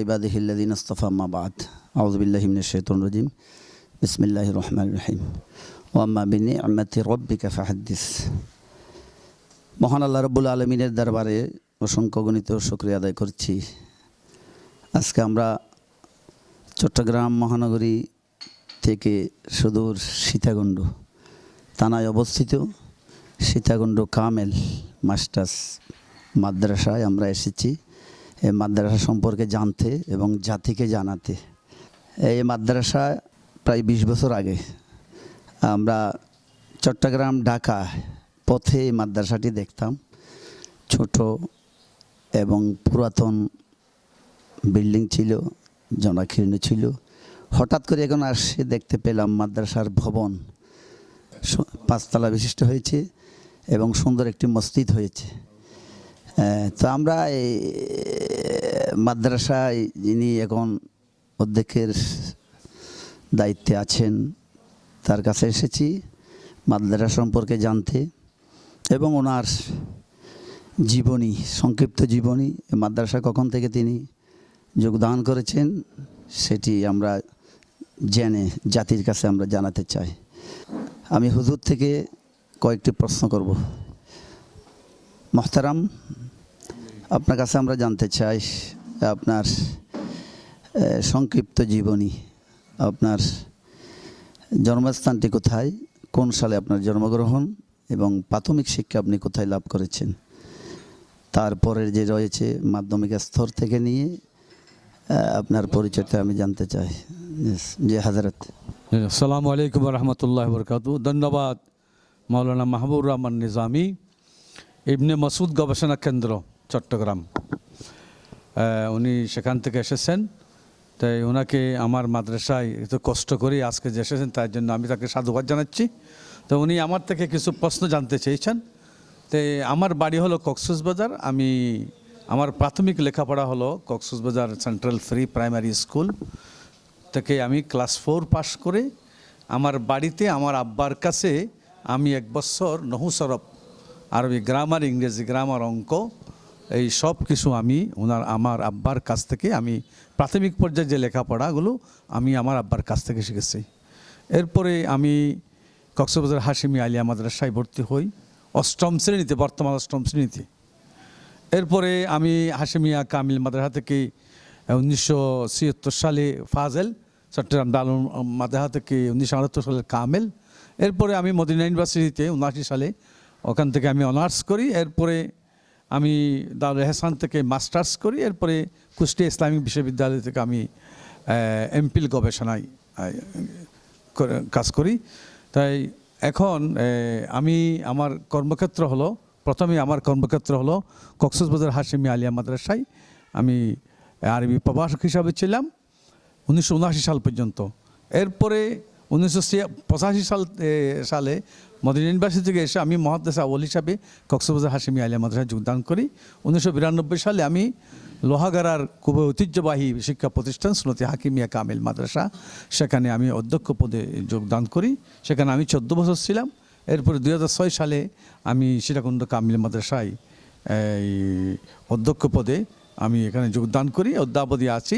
ইবাদিহিল্লাযিনা ইসতাফা আম্মা বা'দ আউযু বিল্লাহি মিনাশ শাইতানির রাজীম বিসমিল্লাহির রহমানির রহিম ওয়া আম্মা বিনি'মাতি রাব্বিকা ফাহাদ্দিস। মহান আল্লাহ রাব্বুল আলামিনের দরবারে অসংখ্য গণিত শুকরিয়া আদায় করছি। আজকে আমরা চট্টগ্রাম মহানগরী থেকে সুদূর সীতাকুণ্ড থানায় অবস্থিত সীতাকুণ্ড কামেল মাস্টার্স মাদ্রাসায় আমরা এসেছি এই মাদ্রাসা সম্পর্কে জানতে এবং জাতিকে জানাতে। এই মাদ্রাসা প্রায় 20 বছর আগে আমরা চট্টগ্রাম ঢাকা পথে এই মাদ্রাসাটি দেখতাম। ছোট এবং পুরাতন বিল্ডিং ছিল, জনাকীর্ণ ছিল। হঠাৎ করে এখন আসে দেখতে পেলাম মাদ্রাসার ভবন 5 তলা বিশিষ্ট হয়েছে এবং সুন্দর একটি মসজিদ হয়েছে। তো আমরা এই মাদ্রাসায় যিনি এখন অধ্যক্ষের দায়িত্বে আছেন তার কাছে এসেছি মাদ্রাসা সম্পর্কে জানতে এবং ওনার জীবনী, সংক্ষিপ্ত জীবনী, মাদ্রাসা কখন থেকে তিনি যোগদান করেছেন সেটি আমরা জেনে জাতির কাছে আমরা জানাতে চাই। আমি হুজুর থেকে কয়েকটি প্রশ্ন করব। মোহতারাম, আপনার কাছে আমরা জানতে চাই আপনার সংক্ষিপ্ত জীবনী, আপনার জন্মস্থানটি কোথায়, কোন সালে আপনার জন্মগ্রহণ এবং প্রাথমিক শিক্ষা আপনি কোথায় লাভ করেছেন, তারপরের যে রয়েছে মাধ্যমিক স্তর থেকে নিয়ে আপনার পরিচয়টা আমি জানতে চাই। জি হযরত। আসসালামু আলাইকুম ওয়া রাহমাতুল্লাহি ওয়া বারাকাতুহু। ধন্যবাদ মাওলানা মাহবুবুর রহমান নিজামী, ইবনে মাসুদ গবেষণা কেন্দ্র চট্টগ্রাম। উনি সেখান থেকে এসেছেন, তাই ওনাকে আমার মাদ্রাসায় এত কষ্ট করে আজকে যে এসেছেন তার জন্য আমি তাকে সাধুবাদ জানাচ্ছি। তো উনি আমার থেকে কিছু প্রশ্ন জানতে চেয়েছেন। তো আমার বাড়ি হলো কক্সবাজার। আমার প্রাথমিক লেখাপড়া হলো Cox's Bazar central free primary school থেকে আমি ক্লাস 4 পাস করে আমার বাড়িতে আমার আব্বার কাছে আমি 1 বছর নহু সরফ, আরবি গ্রামার, ইংরেজি গ্রামার, অঙ্ক, এই সব কিছু আমি আমার আব্বার কাছ থেকে আমি প্রাথমিক পর্যায়ে যে লেখাপড়াগুলো আমি আমার আব্বার কাছ থেকে শিখেছি। এরপরে আমি কক্সবাজার হাশিমি আলিয়া মাদ্রাসায় ভর্তি হই 8ম শ্রেণীতে, বর্তমান 8ম শ্রেণীতে। এরপরে আমি হাশিমিয়া কামিল মাদ্রাসা থেকে 1976 সালে ফাজেল, চট্টগ্রাম দারুল মাদ্রাসা থেকে 1978 সালে কামেল। এরপরে আমি মদিনা ইউনিভার্সিটিতে 79 সালে ওখান থেকে আমি অনার্স করি। এরপরে আমি দারুল এহসান থেকে মাস্টার্স করি। এরপরে কুষ্টিয়া ইসলামিক বিশ্ববিদ্যালয় থেকে আমি এমপিল গবেষণায় কাজ করি। তাই এখন আমার কর্মক্ষেত্র হলো, প্রথমে আমার কর্মক্ষেত্র হলো কক্সবাজার হাশিমি আলিয়া মাদ্রাসায় আমি আরবি প্রভাষক হিসাবে ছিলাম 1979 সাল পর্যন্ত। এরপরে 1985 সালে মদিনা ইউনিভার্সিটি থেকে এসে আমি মুহাদ্দিস আউয়াল হিসাবে কক্সবাজার হাশিমি আলিয়া মাদ্রাসায় যোগদান করি। 1992 সালে আমি লোহাগাড়ার খুবই ঐতিহ্যবাহী শিক্ষা প্রতিষ্ঠান সুন্নতে হাকিমিয়া কামিল মাদ্রাসা, সেখানে আমি অধ্যক্ষ পদে যোগদান করি। সেখানে আমি 14 বছর ছিলাম। এরপরে 2006 সালে আমি সীতাকুণ্ড কামিল মাদ্রাসায় অধ্যক্ষ পদে আমি এখানে যোগদান করি, অদ্যাবধি আছি।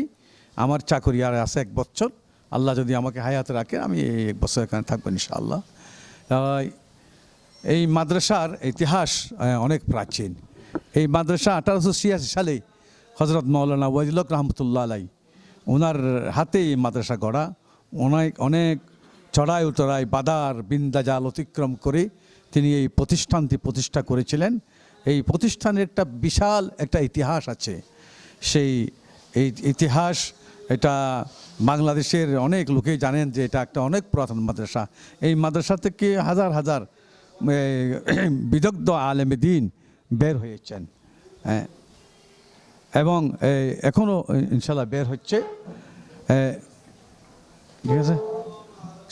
আমার চাকরি আর আছে 1 বছর, আল্লাহ যদি আমাকে হায়াতে রাখে আমি এই 1 বছর এখানে থাকবো ইনশাআল্লাহ। এই মাদ্রাসার ইতিহাস অনেক প্রাচীন। এই মাদ্রাসা 1886 সালে হজরত মাওলানা ওয়াজিল হক রহমতুল্লাহ আলাই ওনার হাতে এই মাদ্রাসা গড়া। অনেক চড়াই উতরাই বাদার বিন্দাজাল অতিক্রম করে তিনি এই প্রতিষ্ঠানটি প্রতিষ্ঠা করেছিলেন। এই প্রতিষ্ঠানের একটা বিশাল একটা ইতিহাস আছে। সেই এই ইতিহাস এটা বাংলাদেশের অনেক লোকেই জানেন যে এটা একটা অনেক পুরাতন মাদ্রাসা। এই মাদ্রাসা থেকে হাজার হাজার বিদগ্ধ আলেমে দ্বীন বের হয়েছেন এবং এখনও ইনশাল্লাহ বের হচ্ছে। ঠিক আছে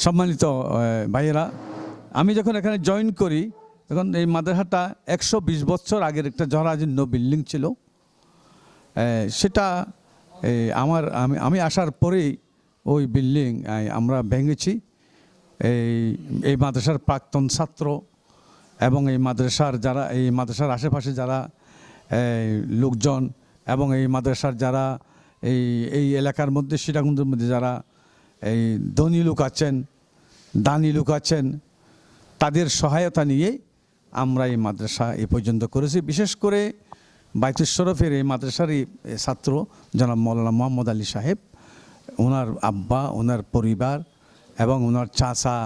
সম্মানিত ভাইয়েরা, আমি যখন এখানে জয়েন করি তখন এই মাদ্রাসাটা 120 বছর আগের একটা জরাজীর্ণ বিল্ডিং ছিল। সেটা আমি আসার পরেই ওই বিল্ডিং আমরা ভেঙেছি। এই মাদ্রাসার প্রাক্তন ছাত্র এবং এই মাদ্রাসার আশেপাশে যারা লোকজন এবং এই মাদ্রাসার যারা এই এই এলাকার মধ্যে সীতাকুণ্ডের মধ্যে যারা এই ধনী লোক আছেন, দানি লোক আছেন, তাদের সহায়তা নিয়ে আমরা এই মাদ্রাসা এই পর্যন্ত করেছি। বিশেষ করে বাইতুল শরফের এই মাদ্রাসারই ছাত্র জনাব মৌলানা মোহাম্মদ আলী সাহেব, ওনার আব্বা, ওনার পরিবার এবং ওনার চাচা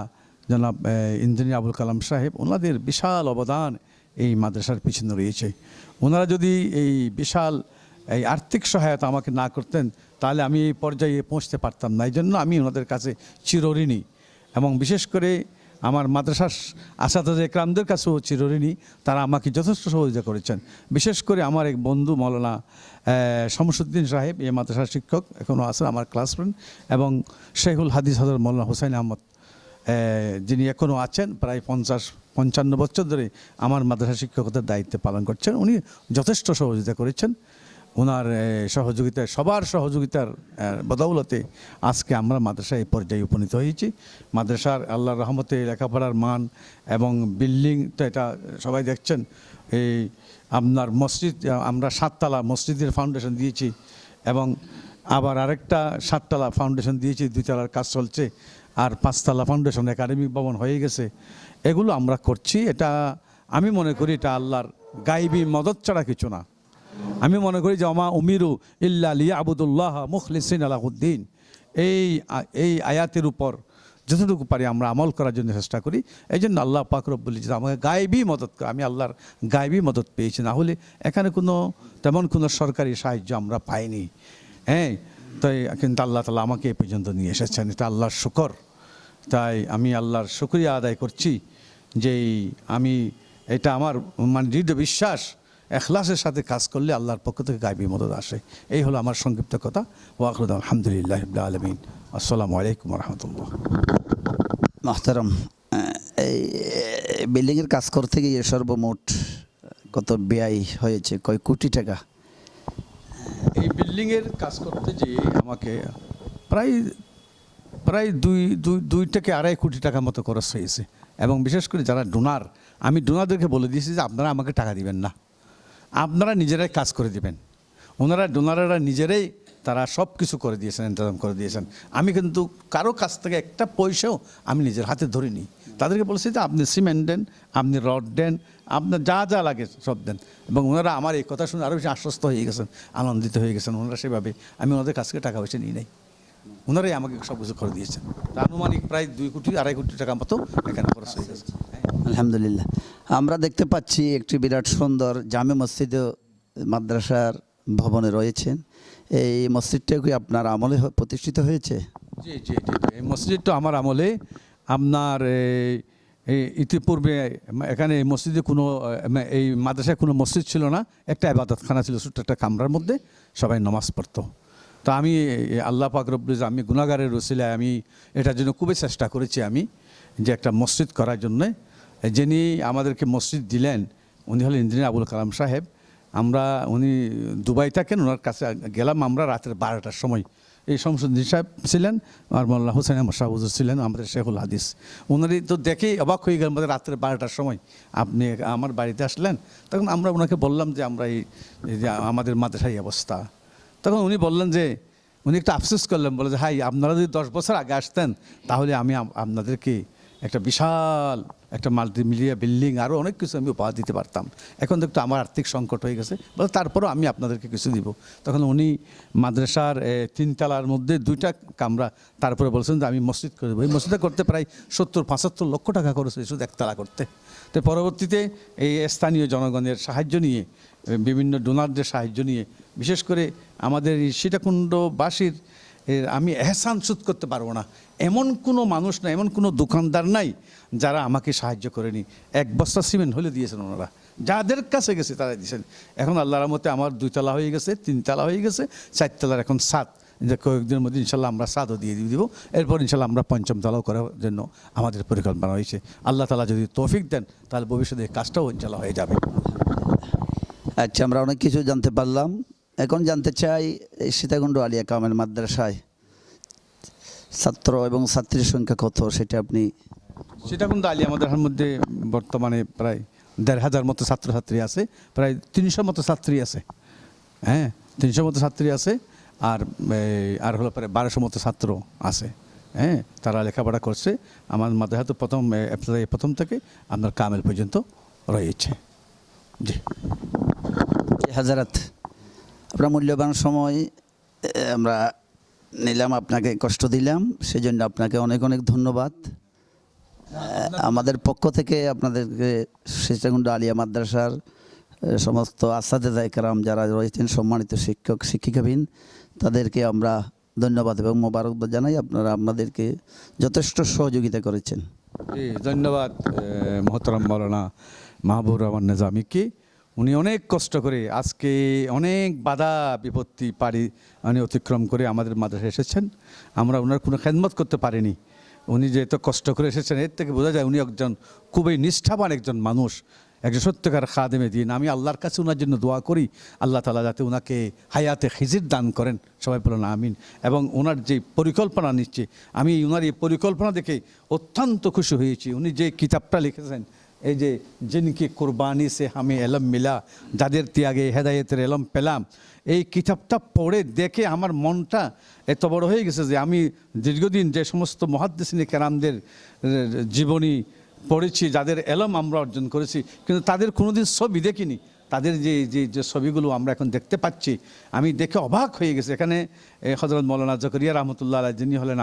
জনাব ইঞ্জিনিয়ার আবুল কালাম সাহেব, ওনাদের বিশাল অবদান এই মাদ্রাসার পিছনে রয়েছে। ওনারা যদি এই বিশাল এই আর্থিক সহায়তা আমাকে না করতেন তাহলে আমি এই পর্যায়ে পৌঁছতে পারতাম না। এই জন্য আমি ওনাদের কাছে চিরঋণী এবং বিশেষ করে আমার মাদ্রাসার আসাদায়ে একরামদের কাছেও চিরঋণী। তারা আমাকে যথেষ্ট সহযোগিতা করেছেন। বিশেষ করে আমার এক বন্ধু মৌলানা শামসুদ্দিন সাহেব, এই মাদ্রাসার শিক্ষক, এখনও আছেন আমার ক্লাস ফ্রেন্ড, এবং শেখুল হাদিস হযরত মৌলানা হুসাইন আহমদ, যিনি এখনও আছেন, প্রায় 50-55 বছর ধরে আমার মাদ্রাসা শিক্ষকতার দায়িত্ব পালন করছেন। উনি যথেষ্ট সহযোগিতা করেছেন। ওনার সহযোগিতায়, সবার সহযোগিতার বদৌলতে আজকে আমরা মাদ্রাসায় এই পর্যায়ে উপনীত হয়েছি। মাদ্রাসার আল্লাহর রহমতে লেখাপড়ার মান এবং বিল্ডিং তো এটা সবাই দেখছেন। এই আপনার মসজিদ, আমরা 7 তলা মসজিদের ফাউন্ডেশন দিয়েছি এবং আবার আরেকটা 7 তলা ফাউন্ডেশন দিয়েছি, 2 তলার কাজ চলছে, আর 5 তলা ফাউন্ডেশন একাডেমিক ভবন হয়ে গেছে। এগুলো আমরা করছি। এটা আমি মনে করি এটা আল্লাহর গাইবী মদদ ছাড়া কিছু না। আমি মনে করি যে ওমা উমিরু ইল্লা লিয়াবুদুল্লাহ মুখলিসিনা লাহুদ্দিন, এই আয়াতের উপর যতটুকু পারি আমরা আমল করার জন্য চেষ্টা করি। এই জন্য আল্লাহ পাক রব্বুল ইজ্জত আমাকে গায়বী মদত করে, আমি আল্লাহর গায়বী মদত পেয়েছি। না হলে এখানে তেমন কোনো সরকারি সাহায্য আমরা পাইনি। হ্যাঁ, তাই কিন্তু আল্লাহ তাআলা আমাকে এই পর্যন্ত নিয়ে এসেছেন, এটা আল্লাহর শুকর। তাই আমি আল্লাহর শুকরিয়া আদায় করছি যে আমি এটা আমার মানে দৃঢ় বিশ্বাস, এখলাসের সাথে কাজ করলে আল্লাহর পক্ষ থেকে গায়বী মদত আসে। এই হলো আমার সংক্ষিপ্ত কথা। ওয়াখিরু দাওয়ানা আলহামদুলিল্লাহি রাব্বিল আলামিন। আসসালামু আলাইকুম ওয়া রাহমাতুল্লাহ। মাহতারাম, এই বিল্ডিংয়ের কাজ করতে গিয়ে সর্বমোট কত ব্যয় হয়েছে, কয় কোটি টাকা? এই বিল্ডিংয়ের কাজ করতে যেয়ে আমাকে প্রায় 2 থেকে 2.5 কোটি টাকার মতো খরচ হয়েছে। এবং বিশেষ করে যারা ডোনার, আমি ডোনারদেরকে বলে দিয়েছি যে আপনারা আমাকে টাকা দিবেন না, আপনারা নিজেরাই কাজ করে দিবেন। ওনারা ডোনারেরা নিজেরাই তারা সব কিছু করে দিয়েছেন, ইন্তজাম করে দিয়েছেন। আমি কিন্তু কারো কাছ থেকে একটা পয়সাও আমি নিজের হাতে ধরিনি। তাদেরকে বলেছি যে আপনি সিমেন্ট দেন, আপনি রড দেন, আপনার যা যা লাগে সব দেন। এবং ওনারা আমার এই কথা শুনে আরও বেশি আশ্বস্ত হয়ে গেছেন, আনন্দিত হয়ে গেছেন। ওনারা সেভাবে, আমি ওনাদের কাছ থেকে টাকা পয়সা নিই নাই, ওনারাই আমাকে সব কিছু করে দিয়েছেন। আনুমানিক প্রায় 2 কোটি 2.5 কোটি টাকা মতো এখানে খরচ হয়ে গেছে। আলহামদুলিল্লাহ। আমরা দেখতে পাচ্ছি একটি বিরাট সুন্দর জামে মসজিদ মাদ্রাসার ভবনে রয়েছেন। এই মসজিদটা কি আপনার আমলে প্রতিষ্ঠিত হয়েছে? জি জি জি, এই মসজিদটা আমার আমলে। আপনার ইতিপূর্বে এখানে এই মসজিদে এই মাদ্রাসায় কোনো মসজিদ ছিল না, একটা ইবাদতখানা ছিল ছোট্ট একটা কামরার মধ্যে, সবাই নামাজ পড়তো। তা আমি আল্লাহ পাক রব্বুল ইজ্জত, আমি গুনাহগারের ওসিলায় আমি এটার জন্য খুবই চেষ্টা করেছি আমি যে একটা মসজিদ করার জন্যে। যিনি আমাদেরকে মসজিদ দিলেন উনি হলেন ইঞ্জিনিয়ার আবুল কালাম সাহেব। উনি দুবাই থাকেন, ওনার কাছে গেলাম আমরা রাতের 12টার সময়। এই শামসুদ্দিন সাহেব ছিলেন আর মৌলানা হুসাইন আহমদ শাহ হুজুর ছিলেন, আমাদের শেখুল হাদিস। ওনারই তো দেখেই অবাক হয়ে গেলেন, আমাদের রাত্রে 12টার সময় আপনি আমার বাড়িতে আসলেন। তখন আমরা ওনাকে বললাম যে আমরা এই যে আমাদের মাদ্রাসায় অবস্থা। তখন উনি বললেন যে, উনি একটু আফসোস করলেন, বলে যে হাই, আপনারা যদি 10 বছর আগে আসতেন তাহলে আমি আপনাদেরকে একটা বিশাল একটা মাল্টিমিডিয়া বিল্ডিং আরও অনেক কিছু আমি উপহার দিতে পারতাম। এখন তো একটু আমার আর্থিক সংকট হয়ে গেছে, বলে তারপরেও আমি আপনাদেরকে কিছু দিব। তখন উনি মাদ্রাসার 3 তলার মধ্যে 2টা কামরা, তারপরে বলছেন যে আমি মসজিদ করে দেবো। এই মসজিদটা করতে প্রায় 70-75 লক্ষ টাকা খরচ হয়েছে শুধু 1 তলা করতে। তো পরবর্তীতে এই স্থানীয় জনগণের সাহায্য নিয়ে, বিভিন্ন ডোনারদের সাহায্য নিয়ে, বিশেষ করে আমাদের এই সীতাকুণ্ডবাসীর আমি এহসান শোধ করতে পারবো না, এমন কোনো মানুষ নাই, এমন কোনো দোকানদার নাই যারা আমাকে সাহায্য করেনি। 1 বস্তা সিমেন্ট হলে দিয়েছেন ওনারা, যাদের কাছে গেছে তারা দিয়েছেন। এখন আল্লাহর রহমতে আমার 2 তলা হয়ে গেছে, 3 তলা হয়ে গেছে, 4 তলার এখন 7। যে কয়েকদিনের মধ্যে ইনশাল্লাহ আমরা 7ও দিয়ে দিব। এরপর ইনশাল্লাহ আমরা 5ম তলাও করার জন্য আমাদের পরিকল্পনা হয়েছে। আল্লাহ তাআলা যদি তৌফিক দেন তাহলে ভবিষ্যতে কাজটাও ইনশাল্লাহ হয়ে যাবে। আচ্ছা, আমরা অনেক কিছু জানতে পারলাম। এখন জানতে চাই, এই সীতাকুণ্ড আলিয়া কামেল মাদ্রাসায় ছাত্র এবং ছাত্রীর সংখ্যা কত, সেটা আপনি? সীতাকুণ্ড আলিয়া মাদ্রাসার মধ্যে বর্তমানে প্রায় 1,500 মতো ছাত্রছাত্রী আছে, প্রায় 300 মতো ছাত্রী আছে। হ্যাঁ, 300 মতো ছাত্রী আছে। আর হলো পরে 1200 মতো ছাত্র আছে, হ্যাঁ, তারা লেখাপড়া করছে। আমার মাদ্রাসা তো প্রথম থেকে আপনার কামেল পর্যন্ত রয়েছে। জি হাজারাত, আপনার মূল্যবান সময় আমরা নিলাম, আপনাকে কষ্ট দিলাম, সেজন্য আপনাকে অনেক অনেক ধন্যবাদ। আমাদের পক্ষ থেকে আপনাদেরকে সীতাকুণ্ড আলিয়া মাদ্রাসার সমস্ত আসাদেজা কেরাম যারা রয়েছেন, সম্মানিত শিক্ষক শিক্ষিকাবিন, তাদেরকে আমরা ধন্যবাদ এবং মোবারকবাদ জানাই। আপনারা আপনাদেরকে যথেষ্ট সহযোগিতা করেছেন। জি ধন্যবাদ মোহতারাম মাওলানা মাহবুবুর রহমান নিজামীকে। উনি অনেক কষ্ট করে আজকে অনেক বাধা বিপত্তি উনি অতিক্রম করে আমাদের মাদ্রাসায় এসেছেন। আমরা ওনার কোনো খেদমত করতে পারিনি। উনি যে এত কষ্ট করে এসেছেন, এর থেকে বোঝা যায় উনি একজন খুবই নিষ্ঠাবান একজন মানুষ, একজন সত্যকার খাদেমে দিন। আমি আল্লাহর কাছে ওনার জন্য দোয়া করি, আল্লাহ তাআলা যাতে ওনাকে হায়াতে খিজির দান করেন, সবাই বলেন আমিন। এবং ওনার যে পরিকল্পনা নিচ্ছে, আমি ওনার এই পরিকল্পনা দেখে অত্যন্ত খুশি হয়েছি। উনি যে কিতাবটা লিখেছেন, এই যে জিনকি কুরবানি সে আমি এলম মিলা, যাদের ত্যাগে হেদায়েতের এলম পেলাম, এই কিতাবটা পড়ে দেখে আমার মনটা এত বড় হয়ে গেছে যে আমি দীর্ঘদিন যে সমস্ত মুহাদ্দিসিনে কেরামদের জীবনী পড়েছি, যাদের এলম আমরা অর্জন করেছি, কিন্তু তাদের কোনোদিন ছবি দেখিনি। তাদের যে ছবিগুলো আমরা এখন দেখতে পাচ্ছি, আমি দেখে অবাক হয়ে গেছি। এখানে হযরত মাওলানা জাকারিয়া রাহমাতুল্লাহ আলাইহি, যিনি হলেন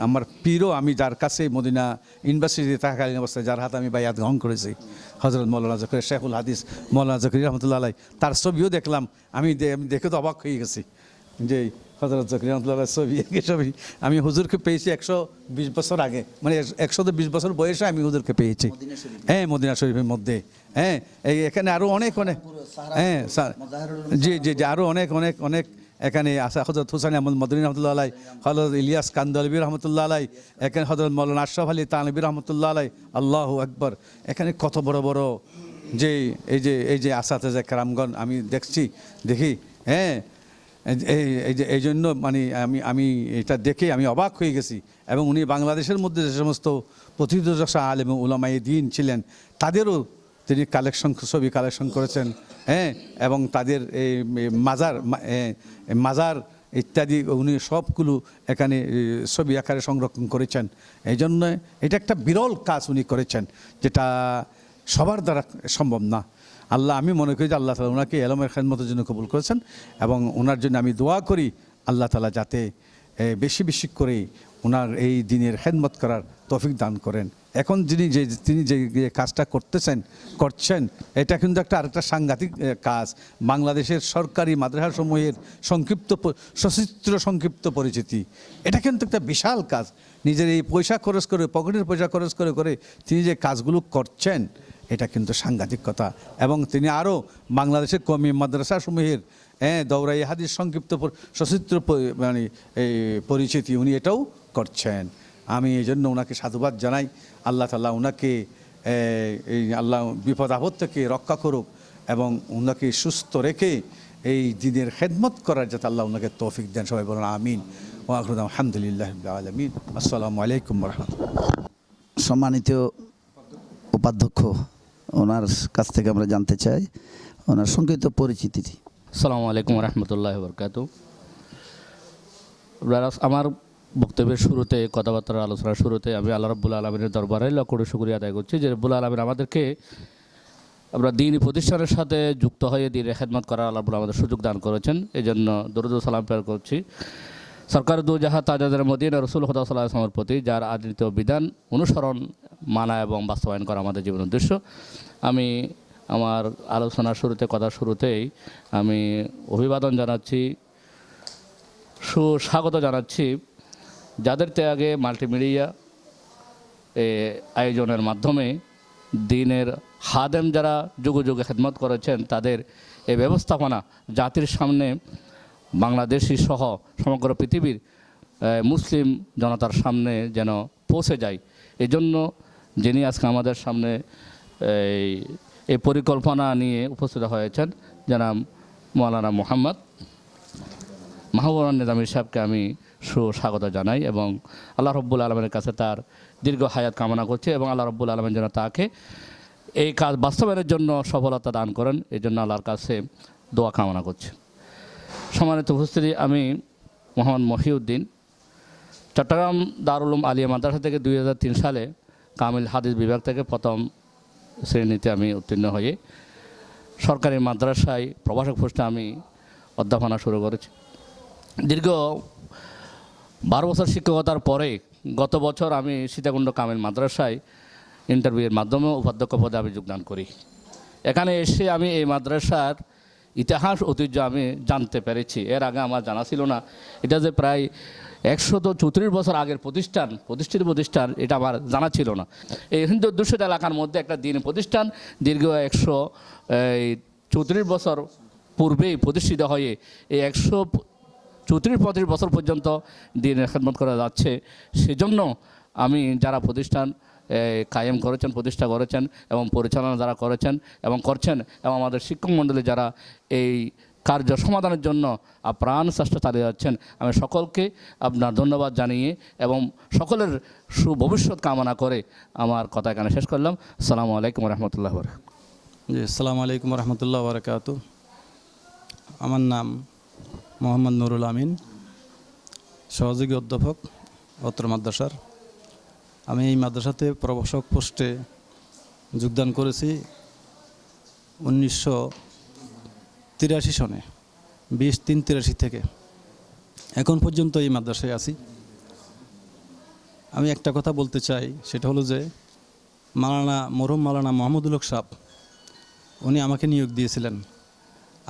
আমার পীরও, আমি যার কাছে মদিনা ইউনিভার্সিটিতে থাকাকালীন অবস্থায় যার হাতে আমি বাইয়াত গ্রহণ করেছি, হযরত মাওলানা জাকারিয়া শেখুল হাদিস মাওলানা জাকারিয়া রাহমাতুল্লাহ আলাইহি, তার ছবিও দেখলাম। আমি দেখে তো অবাক হয়ে গেছি যে হযরত জাকারিয়া রাহমাতুল্লাহ আলাইহির ছবি আমি হুজুরকে পেয়েছি 120 বছর আগে, মানে 120 বছর বয়সে আমি হুজুরকে পেয়েছি, হ্যাঁ, মদিনা শরীফের মধ্যে। হ্যাঁ, এখানে আরও অনেক হ্যাঁ জি জি জি আরও অনেক এখানে আছে হযরত হুসাইন আহমদ মদনী রহমতুল্লাহ আলাই, হযরত ইলিয়াস কান্দলবী রহমতুল্লাহ আলাই, এখানে হযরত মাওলানা আশরাফ আলী তানভী রহমতুল্লাহ আলাই, আল্লাহু আকবার। এখানে কত বড় বড় যে এই যে আসাতেজা কেরামগণ আমি দেখি, হ্যাঁ, এই জন্য মানে আমি এটা দেখে আমি অবাক হয়ে গেছি। এবং উনি বাংলাদেশের মধ্যে যে সমস্ত প্রথিতযশা আলেম উলামায়ে দ্বীন ছিলেন, তাদেরও তিনি ছবি কালেকশন করেছেন, হ্যাঁ, এবং তাদের এই মাজার ইত্যাদি উনি সবগুলো এখানে ছবি আকারে সংরক্ষণ করেছেন। এই জন্য এটা একটা বিরল কাজ উনি করেছেন, যেটা সবার দ্বারা সম্ভব না। আমি মনে করি যে আল্লাহ তাআলা ওনাকে এলমের খেদমতের জন্য কবুল করেছেন, এবং ওনার জন্য আমি দোয়া করি আল্লাহ তাআলা যাতে বেশি বেশি করে ওনার এই দিনের খেদমত করার তৌফিক দান করেন। এখন তিনি যে কাজটা করছেন, এটা কিন্তু আরেকটা সাংঘাতিক কাজ। বাংলাদেশের সরকারি মাদ্রাসাসমূহের সচিত্র সংক্ষিপ্ত পরিচিতি, এটা কিন্তু একটা বিশাল কাজ। নিজের এই পয়সা খরচ করে, পকেটের পয়সা খরচ করে তিনি যে কাজগুলো করছেন, এটা কিন্তু সাংঘাতিক কথা। এবং তিনি আরও বাংলাদেশের কওমি মাদ্রাসাসমূহের দৌরাই হাদিস সংক্ষিপ্ত সচিত্র মানে এই পরিচিতি উনি এটাও করছেন। আমি এই জন্য ওনাকে সাধুবাদ জানাই। আল্লাহ তাআলা ওনাকে আল্লাহ বিপদ আপদ থেকে রক্ষা করুক, এবং ওনাকে সুস্থ রেখে এই দিনের খেদমত করার যাতে আল্লাহ ওনাকে তৌফিক দেন। সবাই বলুন আমিন। ওয়া আখিরু দাওয়ানা আলহামদুলিল্লাহি রাব্বিল আলামিন। আসসালামু আলাইকুম ওয়া রাহমাতুল্লাহ। সম্মানিত উপাধ্যক্ষ, ওনার কাছ থেকে আমরা জানতে চাই ওনার সংক্ষিপ্ত পরিচিতি। আসসালামু আলাইকুম রহমতুল্লাহ বরকাতু। আমার বক্তব্যের শুরুতে, কথাবার্তার আলোচনার শুরুতে আমি আল্লাহ রাব্বুল আলামিনের দরবারে লাখ কোটি শুকরিয়া আদায় করছি যে রাব্বুল আলামিন আমাদেরকে আমরা দ্বীনি প্রতিষ্ঠানের সাথে যুক্ত হয়ে দ্বীনের খেদমত করার আল্লাহ রাব্বুল আমাদের সুযোগ দান করেছেন। এই জন্য দরুদ ও সালাম প্রেরণ করছি সরকার দু জাহাঁ তাজাদের মদিনা রাসূল খুদা সাল্লাল্লাহু আলাইহি ওয়াসাল্লামের প্রতি, যার আদৃত বিধান অনুসরণ, মানা এবং বাস্তবায়ন করা আমাদের জীবনের উদ্দেশ্য। আমি আমার আলোচনার কথার শুরুতেই আমি অভিবাদন জানাচ্ছি, সুস্বাগত জানাচ্ছি যাদের ত্যাগে মাল্টিমিডিয়া আয়োজনের মাধ্যমে দ্বীনের খাদেম যারা যুগে যুগে খেদমত করেছেন, তাদের এই ব্যবস্থাপনা জাতির সামনে বাংলাদেশি সহ সমগ্র পৃথিবীর মুসলিম জনতার সামনে যেন পৌঁছে যায়। এই জন্য যিনি আজকে আমাদের সামনে এই পরিকল্পনা নিয়ে উপস্থিত হয়েছেন, জনাব মাওলানা মোহাম্মদ মাহবুবুর রহমান নিজামী সাহেবকে আমি সুস্বাগত জানাই, এবং আল্লাহ রাব্বুল আলামিনের কাছে তার দীর্ঘ হায়াত কামনা করছি, এবং আল্লাহ রাব্বুল আলামিন যেন তাকে এই কাজ বাস্তবায়নের জন্য সফলতা দান করেন, এই জন্য আল্লাহর কাছে দোয়া কামনা করছি। সম্মানিত উপস্থিতি, আমি মোহাম্মদ মহিউদ্দিন চট্টগ্রাম দারুল উলুম আলিয়া মাদ্রাসা থেকে 2003 সালে কামিল হাদিস বিভাগ থেকে প্রথম শ্রেণীতে আমি উত্তীর্ণ হয়ে সরকারি মাদ্রাসায় প্রভাষক পোস্টে আমি অধ্যাপনা শুরু করেছি। দীর্ঘ 12 বছর শিক্ষকতার পরে গত বছর আমি সীতাকুণ্ড কামিল মাদ্রাসায় ইন্টারভিউয়ের মাধ্যমে উপাধ্যক্ষ পদে আমি যোগদান করি। এখানে এসে আমি এই মাদ্রাসার ইতিহাস ঐতিহ্য আমি জানতে পেরেছি। এর আগে আমার জানা ছিল না। এটা যে প্রায় 134 বছর আগের প্রতিষ্ঠিত প্রতিষ্ঠান, এটা আমার জানা ছিল না। এই হিন্দু অধ্যুষিত এলাকার মধ্যে একটা দিন প্রতিষ্ঠান দীর্ঘ 134 বছর পূর্বেই প্রতিষ্ঠিত হয়ে এই 134-35 বছর পর্যন্ত দিনের খেদমত করা যাচ্ছে। সেজন্য আমি যারা প্রতিষ্ঠান কায়েম করেছেন, প্রতিষ্ঠা করেছেন এবং পরিচালনা যারা করেছেন এবং করছেন, এবং আমাদের শিক্ষক মণ্ডলী যারা এই কার্য সমাধানের জন্য আপ্রাণ চেষ্টা চালিয়ে যাচ্ছেন, আমি সকলকে আপনার ধন্যবাদ জানিয়ে এবং সকলের সুভবিষ্যৎ কামনা করে আমার কথা এখানে শেষ করলাম। আসসালামু আলাইকুম রহমতুল্লাহ বরকাতুহু। জি, আসসালামু আলাইকুম রহমতুল্লাহ বরকাতুহু। আমার নাম মোহাম্মদ নুরুল আমিন, সহযোগী অধ্যাপক অত্র মাদ্রাসার। আমি এই মাদ্রাসাতে প্রভাষক পোস্টে যোগদান করেছি 1983 সনে, 20-3-83 থেকে এখন পর্যন্ত এই মাদ্রাসায় আছি। আমি একটা কথা বলতে চাই, সেটা হলো যে মরহুম মাওলানা মোহাম্মদুল হক সাহেব উনি আমাকে নিয়োগ দিয়েছিলেন।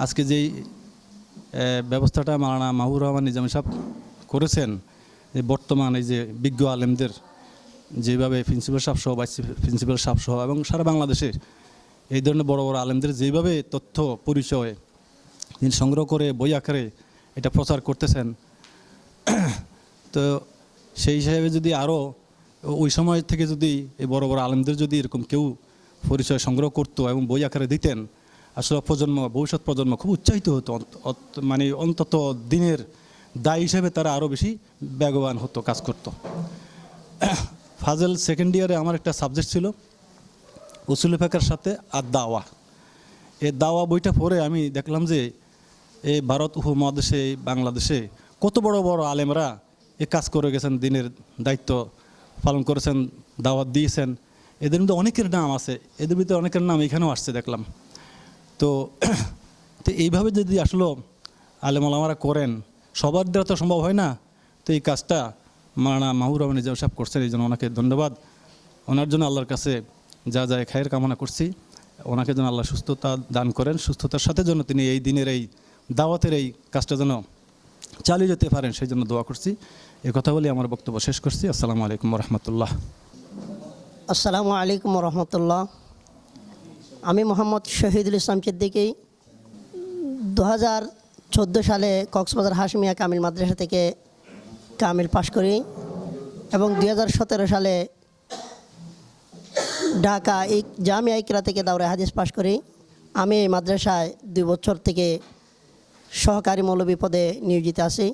আজকে যেই ব্যবস্থাটা মাওলানা মাহবুবুর রহমান নিজামী সাহেব করেছেন, এই বর্তমান এই যে বিজ্ঞ আলেমদের যেভাবে প্রিন্সিপাল সাহেব সহ, ভাইস প্রিন্সিপাল সাহেব সহ এবং সারা বাংলাদেশে এই ধরনের বড় বড় আলেমদের যেভাবে তথ্য পরিচয় তিনি সংগ্রহ করে বই আকারে এটা প্রচার করতেছেন, তো সেই হিসাবে যদি আরও ওই সময় থেকে যদি এই বড় বড় আলেমদের যদি এরকম কেউ পরিচয় সংগ্রহ করতো এবং বই আকারে দিতেন, আসলে ভবিষ্যৎ প্রজন্ম খুব উৎসাহিত হতো। মানে অন্তত দিনের দায় হিসেবে তারা আরও বেশি বেগবান হতো, কাজ করতো। ফাজেল সেকেন্ড ইয়ারে আমার একটা সাবজেক্ট ছিল উসুল ফিকহের সাথে আর দাওয়া। এই দাওয়া বইটা পড়ে আমি দেখলাম যে এই ভারত উপমহাদেশে, বাংলাদেশে কত বড় বড় আলেমরা এ কাজ করে গেছেন, দিনের দায়িত্ব পালন করেছেন, দাওয়াত দিয়েছেন। এদের মধ্যে অনেকের নাম আছে, এদের ভিতরে অনেকের নাম এখানেও আসছে দেখলাম। তো এইভাবে যদি আসলে আলেম ওলামারা করেন, সবার দ্বারা তো সম্ভব হয় না। তো এই কাজটা মাওলানা মাহবুবুর রহমান নিজামী সাহেব করছেন, এই জন্য ওনাকে ধন্যবাদ। ওনার জন্য আল্লাহর কাছে যা যা খায়ের কামনা করছি, ওনাকে যেন আল্লাহ সুস্থতা দান করেন, সুস্থতার সাথে যেন তিনি এই দিনের এই দাওয়াতের এই কাজটা যেন চালিয়ে যেতে পারেন, সেই জন্য দোয়া করছি। এই কথা বলে আমার বক্তব্য শেষ করছি। আসসালামু আলাইকুম রহমতুল্লাহ। আসসালামু আলাইকুম রহমতুল্লাহ। আমি মোহাম্মদ শহীদুল ইসলাম সিদ্দিকী 2014 সালে কক্সবাজার হাশমিয়া কামিল মাদ্রাসা থেকে কামিল পাশ করি এবং 2017 সালে ঢাকা জামিয়া ইকরা থেকে দাওরে হাদিস পাশ করি। আমি এই মাদ্রাসায় 2 বছর থেকে সহকারী মৌলবী পদে নিয়োজিত আছি।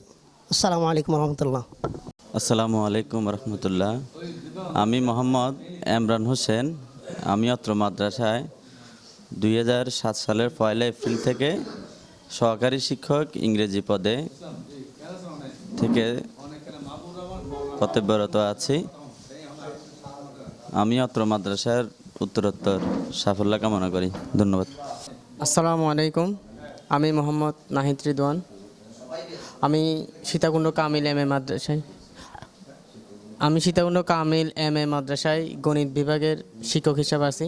আসসালামু আলাইকুম রহমতুল্লাহ। আসসালামু আলাইকুম রহমতুল্লাহ। আমি মোহাম্মদ এমরান হোসেন। আমি অত্র মাদ্রাসায় 2007 সালের 1 এপ্রিল থেকে সহকারী শিক্ষক ইংরেজি পদে থেকে কর্তব্যরত আছি। আমি অত্র মাদ্রাসার উত্তরোত্তর সাফল্য কামনা করি। ধন্যবাদ। আসসালামু আলাইকুম। আমি মোহাম্মদ নাহিদ রিদওয়ান। আমি সীতাকুণ্ড কামিল এম এ মাদ্রাসায় গণিত বিভাগের শিক্ষক হিসাবে আছি।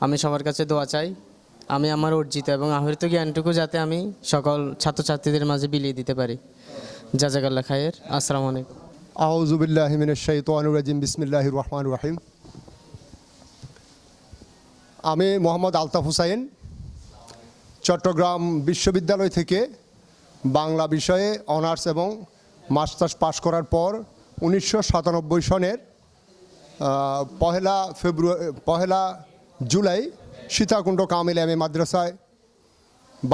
আমি সবার কাছে দোয়া চাই, আমি আমার অর্জিত এবং আহরিত জ্ঞানটুকু যাতে আমি সকল ছাত্রছাত্রীদের মাঝে বিলিয়ে দিতে পারি। জাযাকাল্লাহ খায়ের। আসসালামু আলাইকুম। আউযু বিল্লাহি মিনাশ শাইতানির রাজিম। বিসমিল্লাহির রহমানির রহিম। আমি মোহাম্মদ আলতাফ হুসাইন, চট্টগ্রাম বিশ্ববিদ্যালয় থেকে বাংলা বিষয়ে অনার্স এবং মাস্টার্স পাশ করার পর 1997 সনের 1 জুলাই সীতাকুণ্ড কামিল এম এ মাদ্রাসায়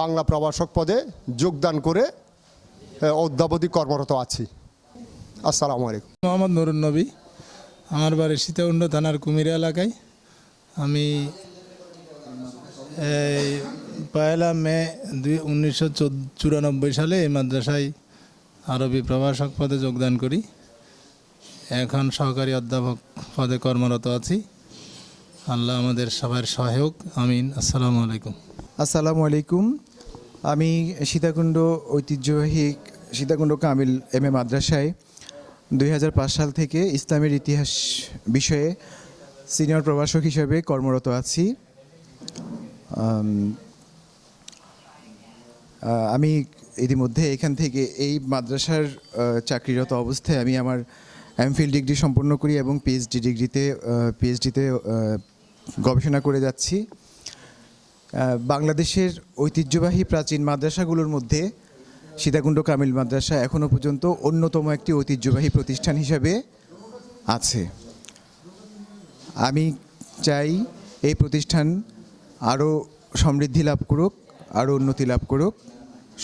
বাংলা প্রভাষক পদে যোগদান করে অদ্যাবধি কর্মরত আছি। আসসালামু আলাইকুম। মোহাম্মদ নুরুন নবী। আমার বাড়ি সীতাকুণ্ড থানার কুমিরা এলাকায়। আমি পয়লা মে 1994 সালে এই মাদ্রাসায় আরবি প্রভাষক পদে যোগদান করি। এখন সহকারী অধ্যাপক পদে কর্মরত আছি। আল্লাহ আমাদের সবার সহায়ক, আমিন। আসসালামু আলাইকুম। আসসালামু আলাইকুম। আমি সীতাকুণ্ড ঐতিহ্যবাহী সীতাকুণ্ড কামিল এমএ মাদ্রাসায় 2005 সাল থেকে ইসলামের ইতিহাস বিষয়ে সিনিয়র প্রভাষক হিসেবে কর্মরত আছি। আমি ইতিমধ্যে এখান থেকে এই মাদ্রাসার চাকরিরত অবস্থায় আমি আমার এমফিল ডিগ্রি সম্পন্ন করি এবং পিএইচডিতে গবেষণা করে যাচ্ছি। বাংলাদেশের ঐতিহ্যবাহী প্রাচীন মাদ্রাসাগুলোর মধ্যে সীতাকুণ্ড কামিল মাদ্রাসা এখনও পর্যন্ত অন্যতম একটি ঐতিহ্যবাহী প্রতিষ্ঠান হিসেবে আছে। আমি চাই এই প্রতিষ্ঠান আরও সমৃদ্ধি লাভ করুক, আরও উন্নতি লাভ করুক।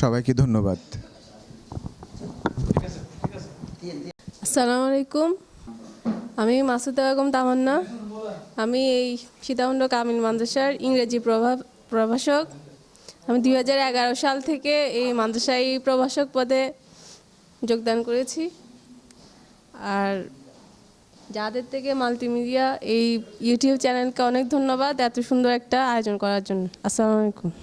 সবাইকে ধন্যবাদ। আসসালামু আলাইকুম। আমি মাসুদা বেগম তামান্না। আমি এই সীতাকুণ্ড কামিল মাদ্রাসার ইংরেজি প্রভাষক। আমি 2011 সাল থেকে এই মাদ্রাসায় প্রভাষক পদে যোগদান করেছি। আর যাদের থেকে মাল্টিমিডিয়া এই ইউটিউব চ্যানেলকে অনেক ধন্যবাদ এত সুন্দর একটা আয়োজন করার জন্য। আসসালামু আলাইকুম।